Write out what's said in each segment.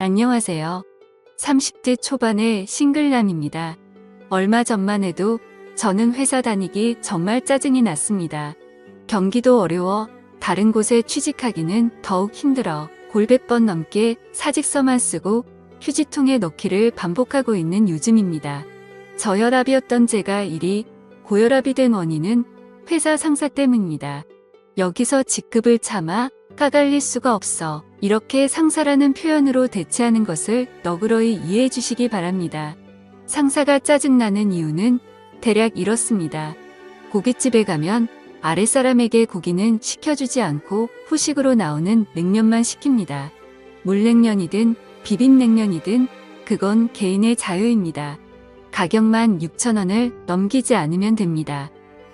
안녕하세요. 30대 초반의 싱글남입니다. 얼마 전만 해도 저는 회사 다니기 정말 짜증이 났습니다. 경기도 어려워 다른 곳에 취직하기는 더욱 힘들어 골백 번 넘게 사직서만 쓰고 휴지통에 넣기를 반복하고 있는 요즘입니다. 저혈압이었던 제가 일이 고혈압이 된 원인은 회사 상사 때문입니다. 여기서 직급을 참아 까갈릴 수가 없어. 이렇게 상사라는 표현으로 대체하는 것을 너그러이 이해해 주시기 바랍니다. 상사가 짜증나는 이유는 대략 이렇습니다. 고깃집에 가면 아랫사람에게 고기는 시켜주지 않고 후식으로 나오는 냉면만 시킵니다. 물냉면이든 비빔냉면이든 그건 개인의 자유입니다. 가격만 6,000원을 넘기지 않으면 됩니다.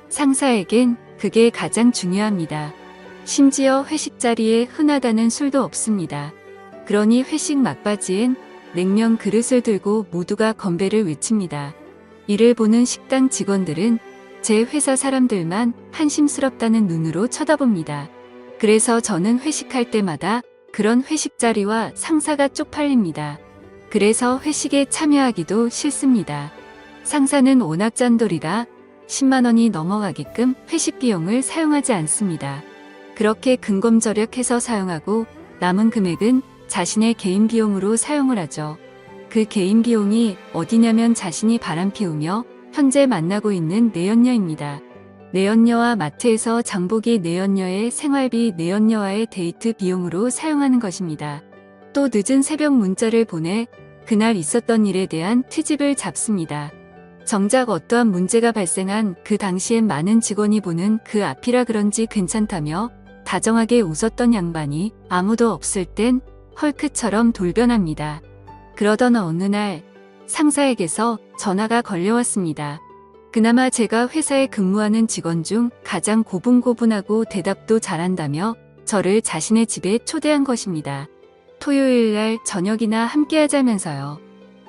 상사에겐 그게 가장 중요합니다. 심지어 회식 자리에 흔하다는 술도 없습니다. 그러니 회식 막바지엔 냉면 그릇을 들고 모두가 건배를 외칩니다. 이를 보는 식당 직원들은 제 회사 사람들만 한심스럽다는 눈으로 쳐다봅니다. 그래서 저는 회식할 때마다 그런 회식 자리와 상사가 쪽팔립니다. 그래서 회식에 참여하기도 싫습니다. 상사는 워낙 짠돌이라 10만 원이 넘어가게끔 회식 비용을 사용하지 않습니다. 그렇게 근검절약해서 사용하고 남은 금액은 자신의 개인 비용으로 사용을 하죠. 그 개인 비용이 어디냐면 자신이 바람피우며 현재 만나고 있는 내연녀입니다. 내연녀와 마트에서 장보기 내연녀의 생활비 내연녀와의 데이트 비용으로 사용하는 것입니다. 또 늦은 새벽 문자를 보내 그날 있었던 일에 대한 트집을 잡습니다. 정작 어떠한 문제가 발생한 그 당시엔 많은 직원이 보는 그 앞이라 그런지 괜찮다며 다정하게 웃었던 양반이 아무도 없을 땐 헐크처럼 돌변합니다. 그러던 어느 날 상사에게서 전화가 걸려왔습니다. 그나마 제가 회사에 근무하는 직원 중 가장 고분고분하고 대답도 잘한다며 저를 자신의 집에 초대한 것입니다. 토요일 날 저녁이나 함께 하자면서요.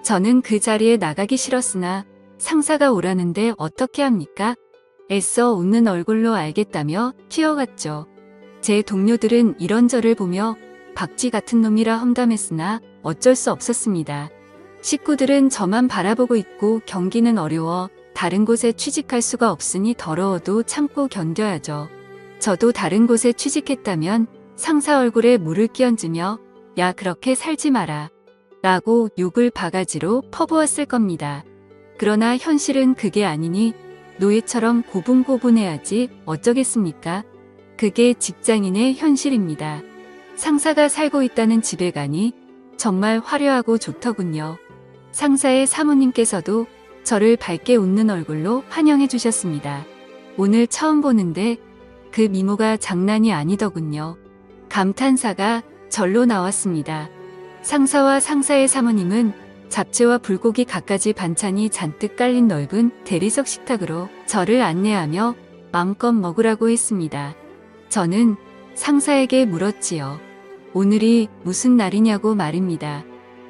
저는 그 자리에 나가기 싫었으나 상사가 오라는데 어떻게 합니까? 애써 웃는 얼굴로 알겠다며 뛰어갔죠. 제 동료들은 이런 저를 보며 박쥐 같은 놈이라 험담했으나 어쩔 수 없었습니다. 식구들은 저만 바라보고 있고 경기는 어려워 다른 곳에 취직할 수가 없으니 더러워도 참고 견뎌야죠. 저도 다른 곳에 취직했다면 상사 얼굴에 물을 끼얹으며 야 그렇게 살지 마라 라고 욕을 바가지로 퍼부었을 겁니다. 그러나 현실은 그게 아니니 노예처럼 고분고분해야지 어쩌겠습니까? 그게 직장인의 현실입니다. 상사가 살고 있다는 집에 가니 정말 화려하고 좋더군요. 상사의 사모님께서도 저를 밝게 웃는 얼굴로 환영해 주셨습니다. 오늘 처음 보는데 그 미모가 장난이 아니더군요. 감탄사가 절로 나왔습니다. 상사와 상사의 사모님은 잡채와 불고기 갖가지 반찬이 잔뜩 깔린 넓은 대리석 식탁으로 저를 안내하며 마음껏 먹으라고 했습니다. 저는 상사에게 물었지요. 오늘이 무슨 날이냐고 말입니다.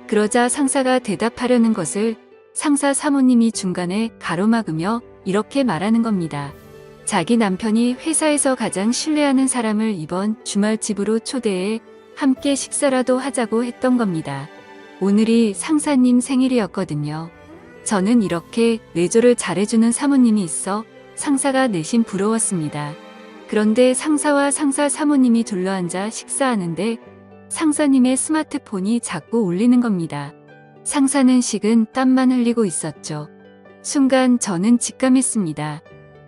그러자 상사가 대답하려는 것을 상사 사모님이 중간에 가로막으며 이렇게 말하는 겁니다. 자기 남편이 회사에서 가장 신뢰하는 사람을 이번 주말 집으로 초대해 함께 식사라도 하자고 했던 겁니다. 오늘이 상사님 생일이었거든요. 저는 이렇게 내조를 잘해주는 사모님이 있어 상사가 내심 부러웠습니다. 그런데 상사와 상사 사모님이 둘러앉아 식사하는데 상사님의 스마트폰이 자꾸 울리는 겁니다. 상사는 식은 땀만 흘리고 있었죠. 순간 저는 직감했습니다.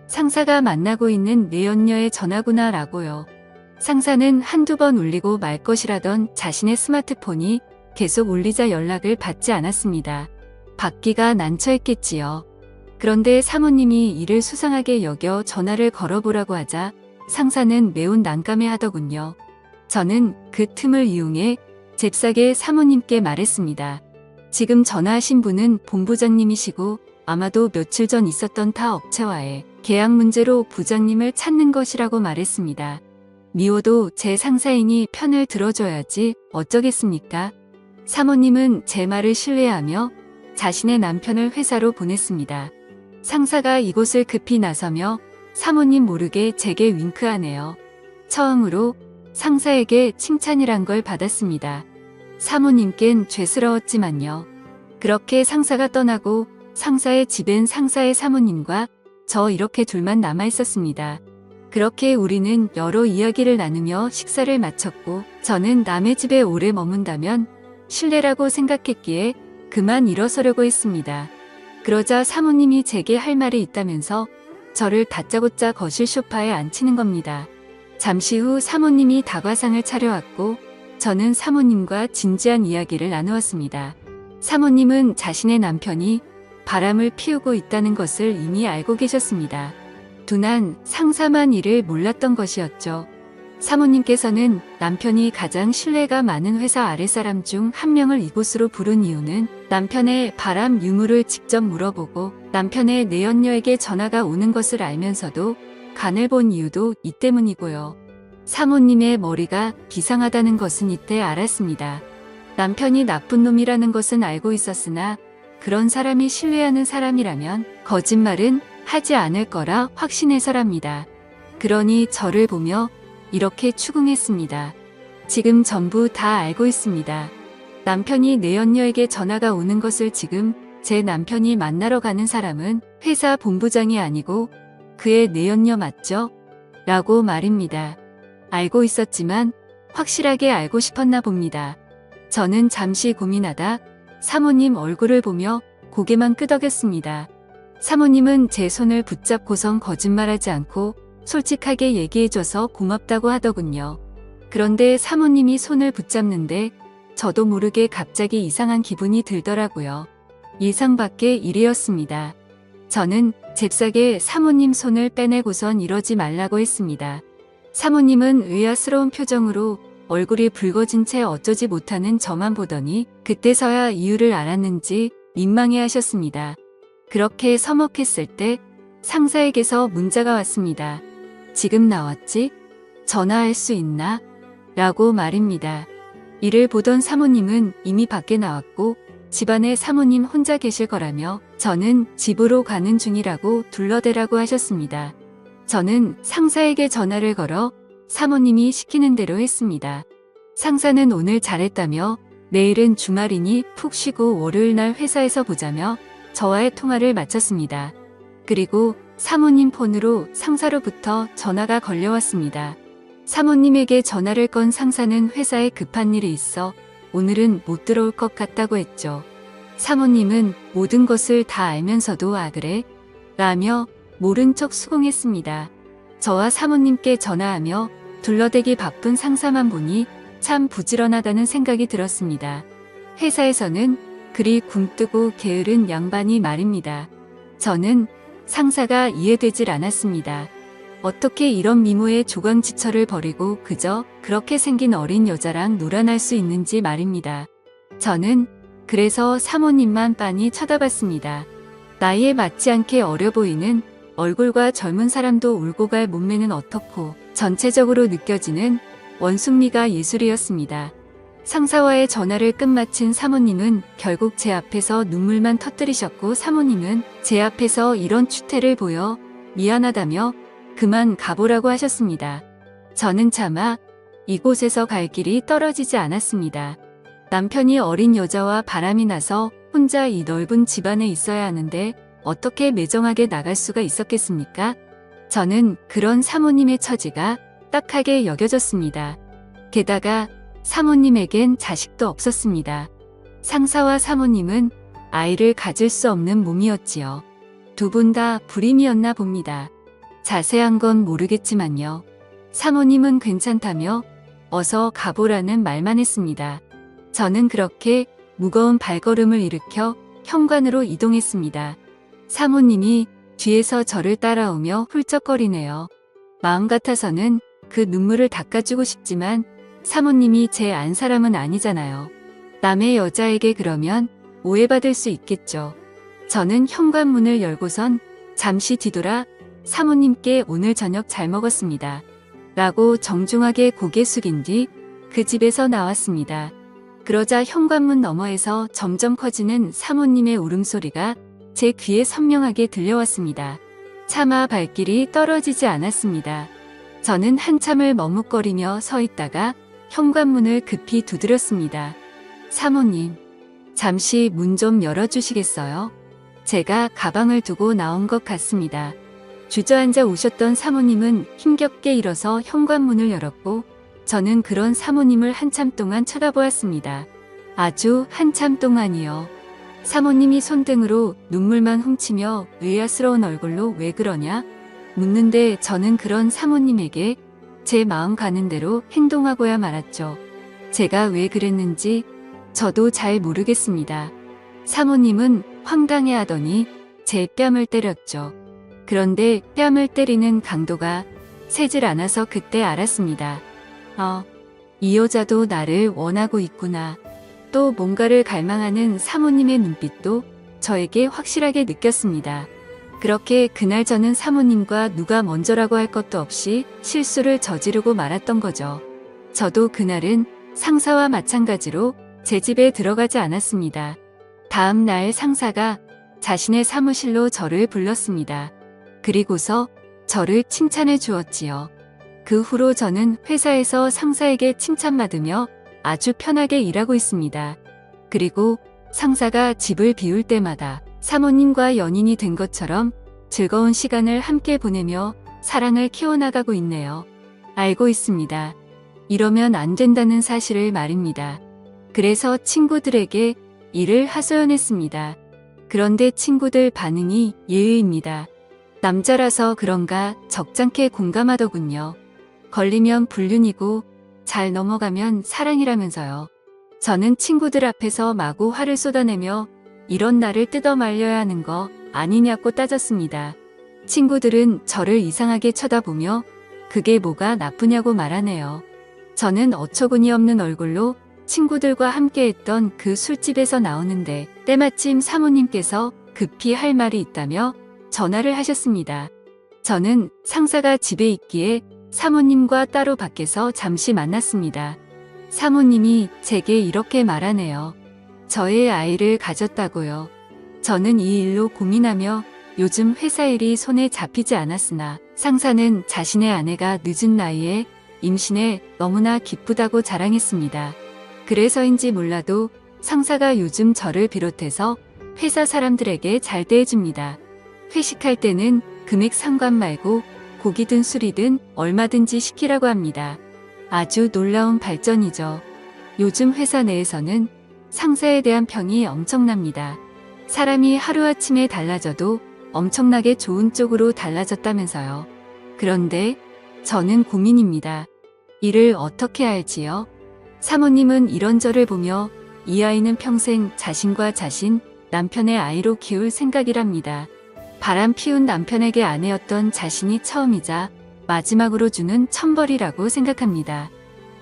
상사가 만나고 있는 내연녀의 전화구나 라고요. 상사는 한두 번 울리고 말 것이라던 자신의 스마트폰이 계속 울리자 연락을 받지 않았습니다. 받기가 난처했겠지요. 그런데 사모님이 이를 수상하게 여겨 전화를 걸어보라고 하자 상사는 매우 난감해하더군요. 저는 그 틈을 이용해 잽싸게 사모님께 말했습니다. 지금 전화하신 분은 본부장님이시고 아마도 며칠 전 있었던 타 업체와의 계약 문제로 부장님을 찾는 것이라고 말했습니다. 미워도 제 상사이니 편을 들어줘야지 어쩌겠습니까? 사모님은 제 말을 신뢰하며 자신의 남편을 회사로 보냈습니다. 상사가 이곳을 급히 나서며 사모님 모르게 제게 윙크하네요. 처음으로 상사에게 칭찬이란 걸 받았습니다. 사모님껜 죄스러웠지만요. 그렇게 상사가 떠나고 상사의 집엔 상사의 사모님과 저 이렇게 둘만 남아 있었습니다. 그렇게 우리는 여러 이야기를 나누며 식사를 마쳤고 저는 남의 집에 오래 머문다면 실례라고 생각했기에 그만 일어서려고 했습니다. 그러자 사모님이 제게 할 말이 있다면서 저를 다짜고짜 거실 소파에 앉히는 겁니다. 잠시 후 사모님이 다과상을 차려왔고 저는 사모님과 진지한 이야기를 나누었습니다. 사모님은 자신의 남편이 바람을 피우고 있다는 것을 이미 알고 계셨습니다. 둔한 상사만 이를 몰랐던 것이었죠. 사모님께서는 남편이 가장 신뢰가 많은 회사 아랫사람 중 한 명을 이곳으로 부른 이유는 남편의 바람 유무를 직접 물어보고 남편의 내연녀에게 전화가 오는 것을 알면서도 간을 본 이유도 이 때문이고요. 사모님의 머리가 비상하다는 것은 이때 알았습니다. 남편이 나쁜 놈이라는 것은 알고 있었으나 그런 사람이 신뢰하는 사람이라면 거짓말은 하지 않을 거라 확신해서랍니다. 그러니 저를 보며 이렇게 추궁했습니다. 지금 전부 다 알고 있습니다. 남편이 내연녀에게 전화가 오는 것을 지금 제 남편이 만나러 가는 사람은 회사 본부장이 아니고 그의 내연녀 맞죠? 라고 말입니다. 알고 있었지만 확실하게 알고 싶었나 봅니다. 저는 잠시 고민하다 사모님 얼굴을 보며 고개만 끄덕였습니다. 사모님은 제 손을 붙잡고선 거짓말하지 않고 솔직하게 얘기해줘서 고맙다고 하더군요. 그런데 사모님이 손을 붙잡는데 저도 모르게 갑자기 이상한 기분이 들더라고요. 예상 밖의 일이었습니다. 저는 잽싸게 사모님 손을 빼내고선 이러지 말라고 했습니다. 사모님은 의아스러운 표정으로 얼굴이 붉어진 채 어쩌지 못하는 저만 보더니 그때서야 이유를 알았는지 민망해 하셨습니다. 그렇게 서먹했을 때 상사에게서 문자가 왔습니다. 지금 나왔지? 전화할 수 있나? 라고 말입니다. 이를 보던 사모님은 이미 밖에 나왔고 집안에 사모님 혼자 계실 거라며 저는 집으로 가는 중이라고 둘러대라고 하셨습니다. 저는 상사에게 전화를 걸어 사모님이 시키는 대로 했습니다. 상사는 오늘 잘했다며 내일은 주말이니 푹 쉬고 월요일날 회사에서 보자며 저와의 통화를 마쳤습니다. 그리고 사모님 폰으로 상사로부터 전화가 걸려왔습니다. 사모님에게 전화를 건 상사는 회사에 급한 일이 있어 오늘은 못 들어올 것 같다고 했죠. 사모님은 모든 것을 다 알면서도 아 그래? 라며 모른 척 수긍했습니다. 저와 사모님께 전화하며 둘러대기 바쁜 상사만 보니 참 부지런하다는 생각이 들었습니다. 회사에서는 그리 굼뜨고 게으른 양반이 말입니다. 저는 상사가 이해되질 않았습니다. 어떻게 이런 미모의 조강지처를 버리고 그저 그렇게 생긴 어린 여자랑 놀아날 수 있는지 말입니다. 저는 그래서 사모님만 빤히 쳐다봤습니다. 나이에 맞지 않게 어려 보이는 얼굴과 젊은 사람도 울고 갈 몸매는 어떻고 전체적으로 느껴지는 원숭미가 예술이었습니다. 상사와의 전화를 끝마친 사모님은 결국 제 앞에서 눈물만 터뜨리셨고 사모님은 제 앞에서 이런 추태를 보여 미안하다며 그만 가보라고 하셨습니다. 저는 차마 이곳에서 갈 길이 떨어지지 않았습니다. 남편이 어린 여자와 바람이 나서 혼자 이 넓은 집안에 있어야 하는데 어떻게 매정하게 나갈 수가 있었겠습니까? 저는 그런 사모님의 처지가 딱하게 여겨졌습니다. 게다가 사모님에겐 자식도 없었습니다. 상사와 사모님은 아이를 가질 수 없는 몸이었지요. 두 분 다 불임이었나 봅니다. 자세한 건 모르겠지만요. 사모님은 괜찮다며 어서 가보라는 말만 했습니다. 저는 그렇게 무거운 발걸음을 일으켜 현관으로 이동했습니다. 사모님이 뒤에서 저를 따라오며 훌쩍거리네요. 마음 같아서는 그 눈물을 닦아주고 싶지만 사모님이 제 안 사람은 아니잖아요. 남의 여자에게 그러면 오해받을 수 있겠죠. 저는 현관문을 열고선 잠시 뒤돌아 사모님께 오늘 저녁 잘 먹었습니다. 라고 정중하게 고개 숙인 뒤 그 집에서 나왔습니다. 그러자 현관문 너머에서 점점 커지는 사모님의 울음소리가 제 귀에 선명하게 들려왔습니다. 차마 발길이 떨어지지 않았습니다. 저는 한참을 머뭇거리며 서 있다가 현관문을 급히 두드렸습니다. 사모님, 잠시 문 좀 열어주시겠어요? 제가 가방을 두고 나온 것 같습니다. 주저앉아 오셨던 사모님은 힘겹게 일어서 현관문을 열었고 저는 그런 사모님을 한참 동안 쳐다보았습니다. 아주 한참 동안이요. 사모님이 손등으로 눈물만 훔치며 의아스러운 얼굴로 왜 그러냐? 묻는데 저는 그런 사모님에게 제 마음 가는 대로 행동하고야 말았죠. 제가 왜 그랬는지 저도 잘 모르겠습니다. 사모님은 황당해하더니 제 뺨을 때렸죠. 그런데 뺨을 때리는 강도가 세질 않아서 그때 알았습니다. 이 여자도 나를 원하고 있구나. 또 뭔가를 갈망하는 사모님의 눈빛도 저에게 확실하게 느꼈습니다. 그렇게 그날 저는 사모님과 누가 먼저라고 할 것도 없이 실수를 저지르고 말았던 거죠. 저도 그날은 상사와 마찬가지로 제 집에 들어가지 않았습니다. 다음 날 상사가 자신의 사무실로 저를 불렀습니다. 그리고서 저를 칭찬해 주었지요. 그 후로 저는 회사에서 상사에게 칭찬받으며 아주 편하게 일하고 있습니다. 그리고 상사가 집을 비울 때마다 사모님과 연인이 된 것처럼 즐거운 시간을 함께 보내며 사랑을 키워나가고 있네요. 알고 있습니다. 이러면 안 된다는 사실을 말입니다. 그래서 친구들에게 이를 하소연했습니다. 그런데 친구들 반응이 예의입니다. 남자라서 그런가 적잖게 공감하더군요. 걸리면 불륜이고 잘 넘어가면 사랑이라면서요. 저는 친구들 앞에서 마구 화를 쏟아내며 이런 나를 뜯어 말려야 하는 거 아니냐고 따졌습니다. 친구들은 저를 이상하게 쳐다보며 그게 뭐가 나쁘냐고 말하네요. 저는 어처구니 없는 얼굴로 친구들과 함께했던 그 술집에서 나오는데 때마침 사모님께서 급히 할 말이 있다며 전화를 하셨습니다. 저는 상사가 집에 있기에 사모님과 따로 밖에서 잠시 만났습니다. 사모님이 제게 이렇게 말하네요. 저의 아이를 가졌다고요. 저는 이 일로 고민하며 요즘 회사 일이 손에 잡히지 않았으나 상사는 자신의 아내가 늦은 나이에 임신해 너무나 기쁘다고 자랑했습니다. 그래서인지 몰라도 상사가 요즘 저를 비롯해서 회사 사람들에게 잘 대해줍니다. 회식할 때는 금액 상관 말고 고기든 술이든 얼마든지 시키라고 합니다. 아주 놀라운 발전이죠. 요즘 회사 내에서는 상사에 대한 평이 엄청납니다. 사람이 하루아침에 달라져도 엄청나게 좋은 쪽으로 달라졌다면서요. 그런데 저는 고민입니다. 이를 어떻게 할지요? 사모님은 이런 저를 보며 이 아이는 평생 자신과 자신, 남편의 아이로 키울 생각이랍니다. 바람 피운 남편에게 아내였던 자신이 처음이자 마지막으로 주는 천벌이라고 생각합니다.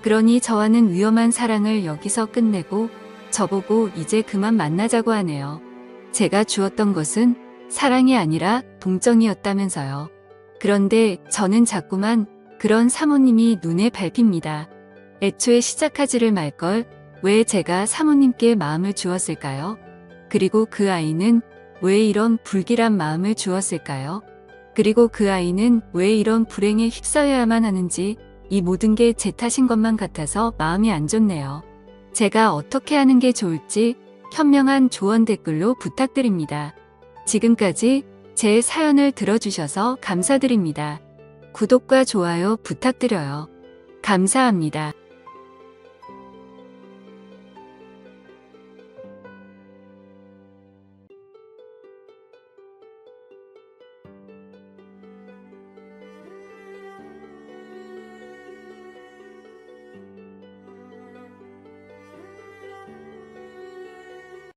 그러니 저와는 위험한 사랑을 여기서 끝내고 저보고 이제 그만 만나자고 하네요. 제가 주었던 것은 사랑이 아니라 동정이었다면서요. 그런데 저는 자꾸만 그런 사모님이 눈에 밟힙니다. 애초에 시작하지를 말걸 왜 제가 사모님께 마음을 주었을까요? 그리고 그 아이는 왜 이런 불길한 마음을 주었을까요? 그리고 그 아이는 왜 이런 불행에 휩싸여야만 하는지 이 모든 게 제 탓인 것만 같아서 마음이 안 좋네요. 제가 어떻게 하는 게 좋을지 현명한 조언 댓글로 부탁드립니다. 지금까지 제 사연을 들어주셔서 감사드립니다. 구독과 좋아요 부탁드려요. 감사합니다.